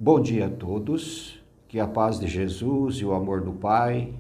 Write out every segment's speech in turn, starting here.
Bom dia a todos, que a paz de Jesus e o amor do Pai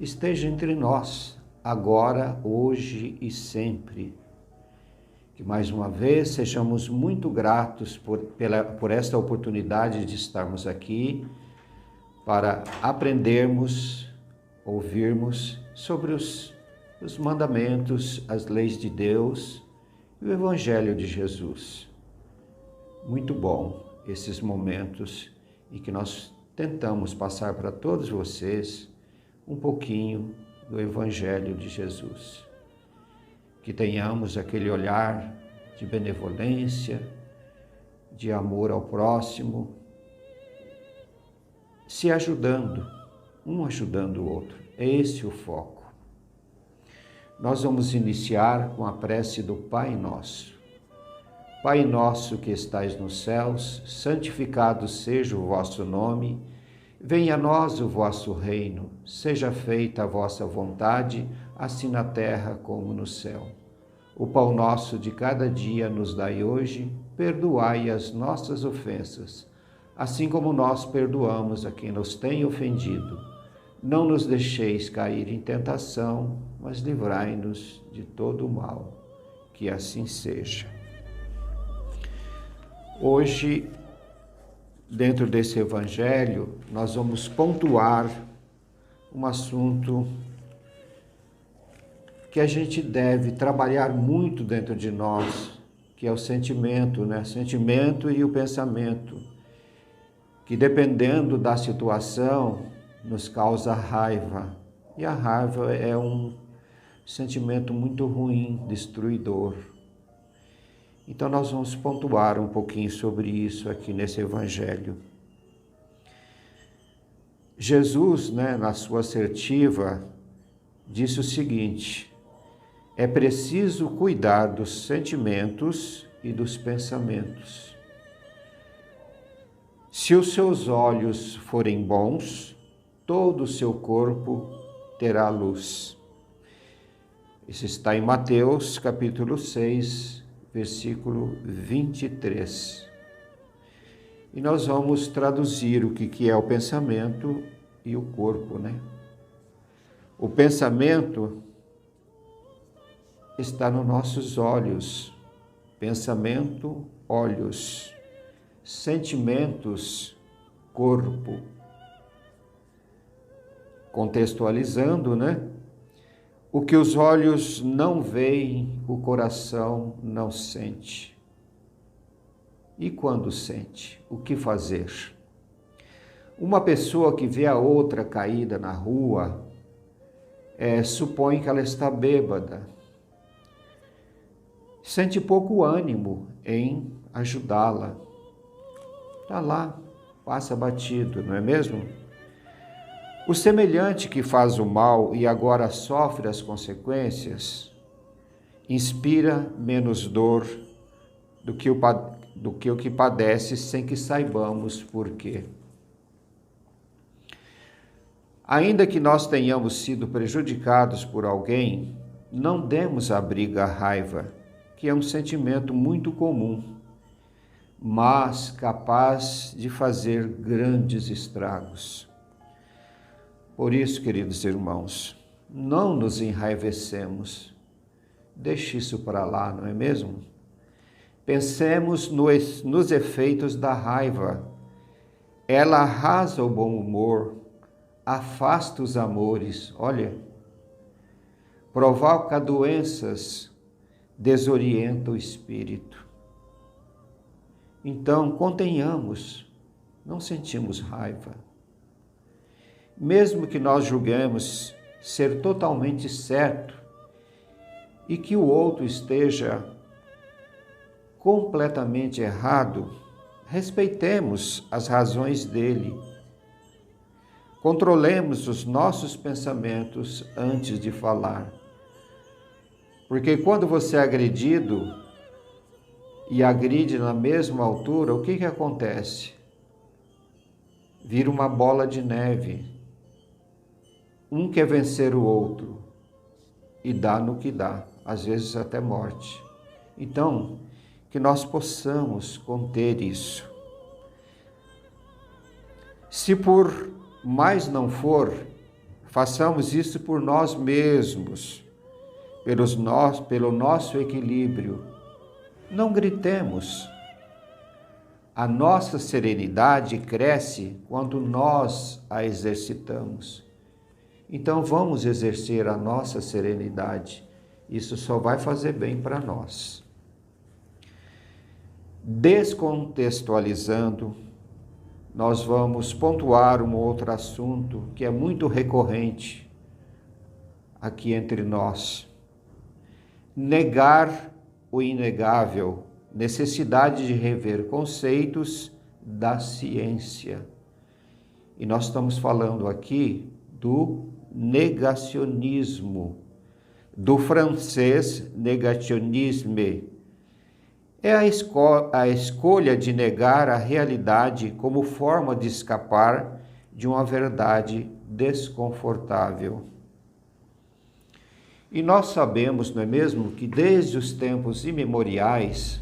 esteja entre nós, agora, hoje e sempre. Que mais uma vez sejamos muito gratos por esta oportunidade de estarmos aqui para aprendermos, ouvirmos sobre os mandamentos, as leis de Deus e o Evangelho de Jesus. Muito bom esses momentos em que nós tentamos passar para todos vocês um pouquinho do Evangelho de Jesus. Que tenhamos aquele olhar de benevolência, de amor ao próximo, se ajudando, um ajudando o outro. É esse o foco. Nós vamos iniciar com a prece do Pai Nosso. Pai nosso que estais nos céus, santificado seja o vosso nome, venha a nós o vosso reino, seja feita a vossa vontade, assim na terra como no céu. O pão nosso de cada dia nos dai hoje, perdoai as nossas ofensas, assim como nós perdoamos a quem nos tem ofendido. Não nos deixeis cair em tentação, mas livrai-nos de todo o mal. Que assim seja. Hoje, dentro desse evangelho, nós vamos pontuar um assunto que a gente deve trabalhar muito dentro de nós, que é o sentimento, né? Sentimento e o pensamento, que dependendo da situação, nos causa raiva. E a raiva é um sentimento muito ruim, destruidor. Então nós vamos pontuar um pouquinho sobre isso aqui nesse evangelho. Jesus, na sua assertiva, disse o seguinte: é preciso cuidar dos sentimentos e dos pensamentos. Se os seus olhos forem bons, todo o seu corpo terá luz. Isso está em Mateus, capítulo 6, versículo 23. E nós vamos traduzir o que é o pensamento e o corpo, né? O pensamento está nos nossos olhos. Pensamento, olhos. Sentimentos, corpo. Contextualizando, né? O que os olhos não veem, o coração não sente. E quando sente, o que fazer? Uma pessoa que vê a outra caída na rua, supõe que ela está bêbada. Sente pouco ânimo em ajudá-la. Está lá, passa batido, não é mesmo? O semelhante que faz o mal e agora sofre as consequências, inspira menos dor do que o que padece sem que saibamos por quê. Ainda que nós tenhamos sido prejudicados por alguém, não demos abrigo à raiva, que é um sentimento muito comum, mas capaz de fazer grandes estragos. Por isso, queridos irmãos, não nos enraivecemos. Deixe isso para lá, não é mesmo? Pensemos nos efeitos da raiva. Ela arrasa o bom humor, afasta os amores, olha, provoca doenças, desorienta o espírito. Então, contenhamos, não sentimos raiva. Mesmo que nós julguemos ser totalmente certo e que o outro esteja completamente errado, respeitemos as razões dele. Controlemos os nossos pensamentos antes de falar. Porque quando você é agredido e agride na mesma altura, o que acontece? Vira uma bola de neve. Um quer vencer o outro e dá no que dá, às vezes até morte. Então, que nós possamos conter isso. Se por mais não for, façamos isso por nós mesmos, pelo nosso equilíbrio. Não gritemos. A nossa serenidade cresce quando nós a exercitamos. Então vamos exercer a nossa serenidade. Isso só vai fazer bem para nós. Descontextualizando, nós vamos pontuar um outro assunto que é muito recorrente aqui entre nós. Negar o inegável, necessidade de rever conceitos da ciência. E nós estamos falando aqui do negacionismo, do francês négationnisme. É a escolha de negar a realidade como forma de escapar de uma verdade desconfortável. E nós sabemos, não é mesmo, que desde os tempos imemoriais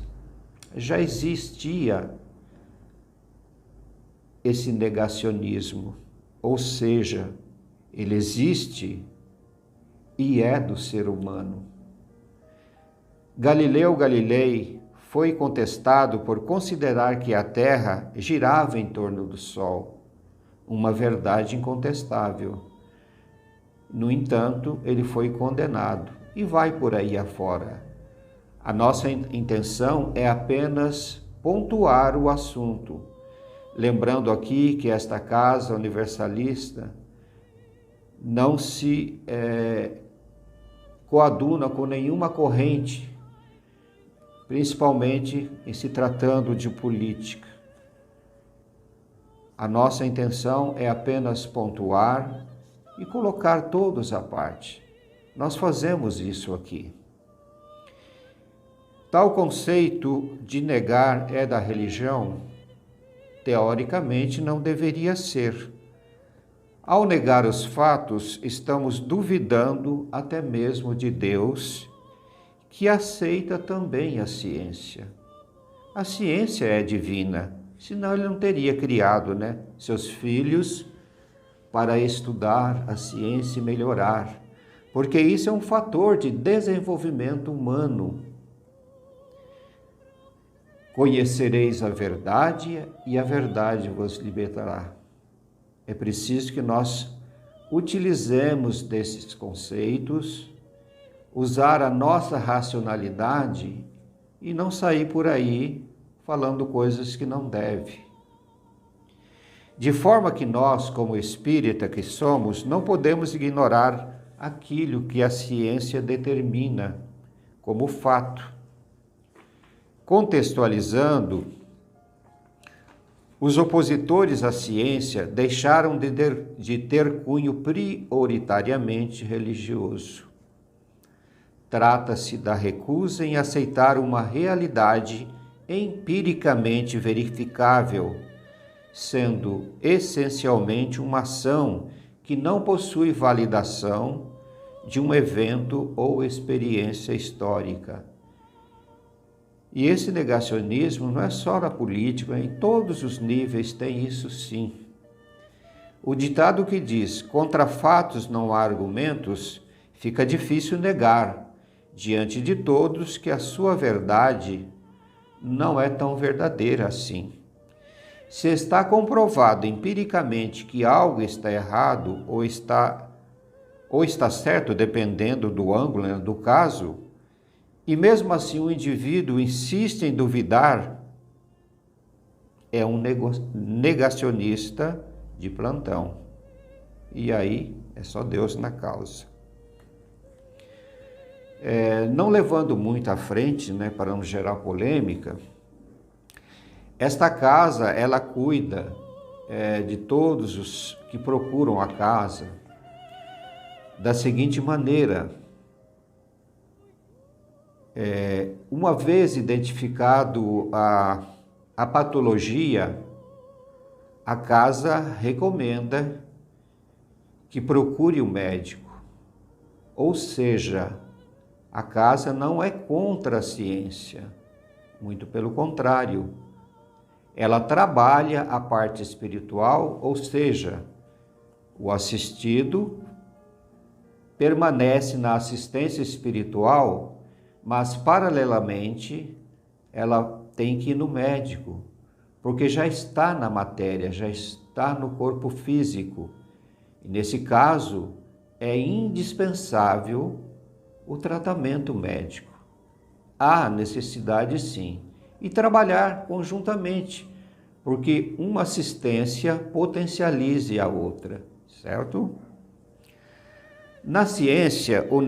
já existia esse negacionismo, ou seja, ele existe e é do ser humano. Galileu Galilei foi contestado por considerar que a Terra girava em torno do Sol, uma verdade incontestável. No entanto, ele foi condenado e vai por aí afora. A nossa intenção é apenas pontuar o assunto, lembrando aqui que esta casa universalista não se coaduna com nenhuma corrente, principalmente em se tratando de política. A nossa intenção é apenas pontuar e colocar todos à parte. Nós fazemos isso aqui. Tal conceito de negar é da religião? Teoricamente não deveria ser. Ao negar os fatos, estamos duvidando até mesmo de Deus, que aceita também a ciência. A ciência é divina, senão ele não teria criado, seus filhos para estudar a ciência e melhorar, porque isso é um fator de desenvolvimento humano. Conhecereis a verdade e a verdade vos libertará. É preciso que nós utilizemos desses conceitos, usar a nossa racionalidade e não sair por aí falando coisas que não deve. De forma que nós, como espírita que somos, não podemos ignorar aquilo que a ciência determina como fato. Contextualizando, os opositores à ciência deixaram de ter cunho prioritariamente religioso. Trata-se da recusa em aceitar uma realidade empiricamente verificável, sendo essencialmente uma ação que não possui validação de um evento ou experiência histórica. E esse negacionismo não é só na política, em todos os níveis tem isso sim. O ditado que diz, contra fatos não há argumentos, fica difícil negar, diante de todos, que a sua verdade não é tão verdadeira assim. Se está comprovado empiricamente que algo está errado ou está certo, dependendo do ângulo, do caso, e mesmo assim o indivíduo insiste em duvidar, é um negacionista de plantão. E aí é só Deus na causa. Não levando muito à frente, para não gerar polêmica, esta casa, ela cuida de todos os que procuram a casa da seguinte maneira. Uma vez identificado a patologia, a casa recomenda que procure o médico. Ou seja, a casa não é contra a ciência, muito pelo contrário. ela trabalha a parte espiritual, ou seja, o assistido permanece na assistência espiritual, mas paralelamente ela tem que ir no médico, porque já está na matéria, já está no corpo físico. E nesse caso, é indispensável o tratamento médico. Há necessidade, sim, e trabalhar conjuntamente, porque uma assistência potencialize a outra, certo? Na ciência, o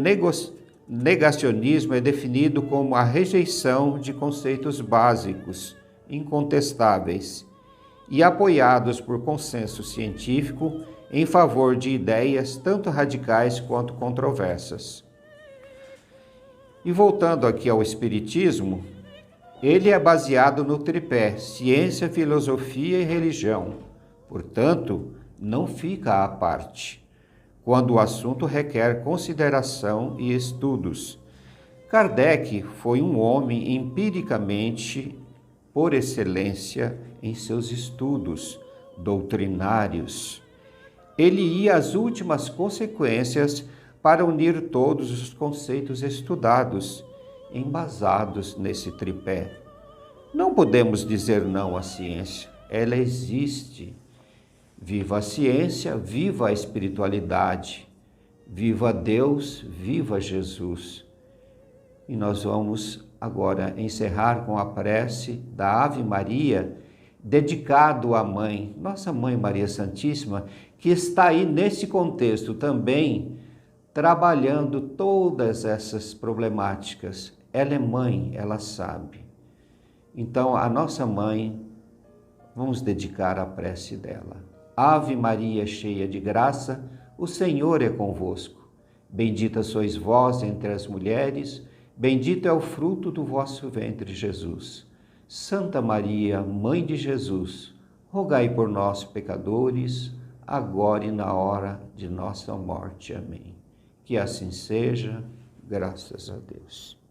negacionismo é definido como a rejeição de conceitos básicos, incontestáveis e apoiados por consenso científico em favor de ideias tanto radicais quanto controversas. E voltando aqui ao Espiritismo, ele é baseado no tripé ciência, filosofia e religião, portanto, não fica à parte quando o assunto requer consideração e estudos. Kardec foi um homem empiricamente por excelência em seus estudos doutrinários. Ele ia às últimas consequências para unir todos os conceitos estudados, embasados nesse tripé. Não podemos dizer não à ciência, ela existe. Viva a ciência, viva a espiritualidade, viva Deus, viva Jesus. E nós vamos agora encerrar com a prece da Ave Maria, dedicado à Mãe, nossa Mãe Maria Santíssima, que está aí nesse contexto também, trabalhando todas essas problemáticas. Ela é mãe, ela sabe. Então, a nossa mãe, vamos dedicar a prece dela. Ave Maria, cheia de graça, o Senhor é convosco. Bendita sois vós entre as mulheres, bendito é o fruto do vosso ventre, Jesus. Santa Maria, Mãe de Jesus, rogai por nós, pecadores, agora e na hora de nossa morte. Amém. Que assim seja, graças a Deus.